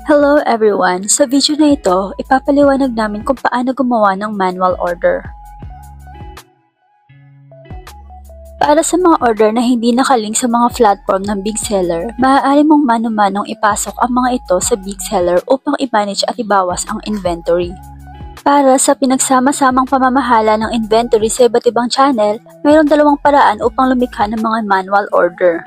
Hello everyone! Sa video na ito, ipapaliwanag namin kung paano gumawa ng manual order. Para sa mga order na hindi nakalink sa mga platform ng big seller, maaari mong mano-manong ipasok ang mga ito sa big seller upang i-manage at ibawas ang inventory. Para sa pinagsama-samang pamamahala ng inventory sa iba't ibang channel, mayroong dalawang paraan upang lumikha ng mga manual order.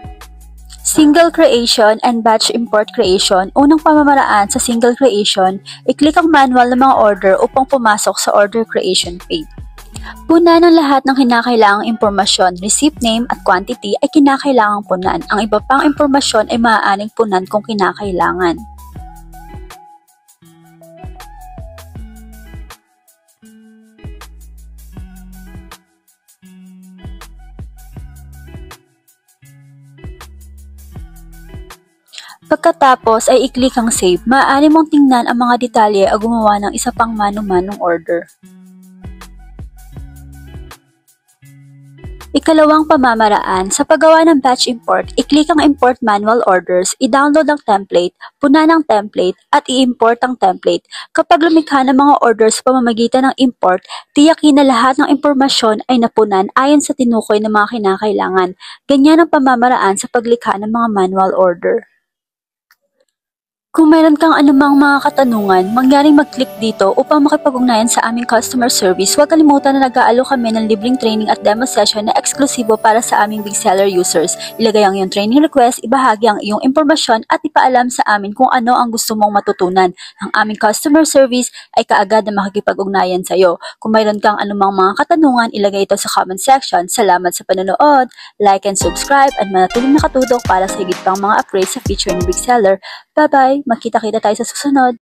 Single creation and batch import creation. Unang pamamaraan sa single creation, i-click ang manual ng mga order upang pumasok sa order creation page. Punan ng lahat ng kinakailangang impormasyon, receipt name at quantity ay kinakailangang punan. Ang iba pang impormasyon ay maaaring punan kung kinakailangan. Pagkatapos ay i-click ang save, maaari mong tingnan ang mga detalye at gumawa ng isa pang mano-manong order. Ikalawang pamamaraan, sa paggawa ng batch import, i-click ang import manual orders, i-download ang template, punan ang template, at i-import ang template. Kapag lumikha ng mga orders sa pamamagitan ng import, tiyakin na lahat ng impormasyon ay napunan ayon sa tinukoy ng mga kinakailangan. Ganyan ang pamamaraan sa paglikha ng mga manual order. Kung mayroon kang anumang mga katanungan, mangyaring mag-click dito upang makipag-ugnayan sa aming customer service. Huwag kalimutan na nag-aalok kami ng libreng training at demo session na eksklusibo para sa aming big seller users. Ilagay ang iyong training request, ibahagi ang iyong impormasyon at ipaalam sa amin kung ano ang gusto mong matutunan. Ang aming customer service ay kaagad na makikipag-ugnayan sa iyo. Kung mayroon kang anumang mga katanungan, ilagay ito sa comment section. Salamat sa panonood, like and subscribe at manatiling nakatutok para sa higit pang mga upgrades sa feature ng big seller. Bye-bye! Magkita-kita tayo sa susunod.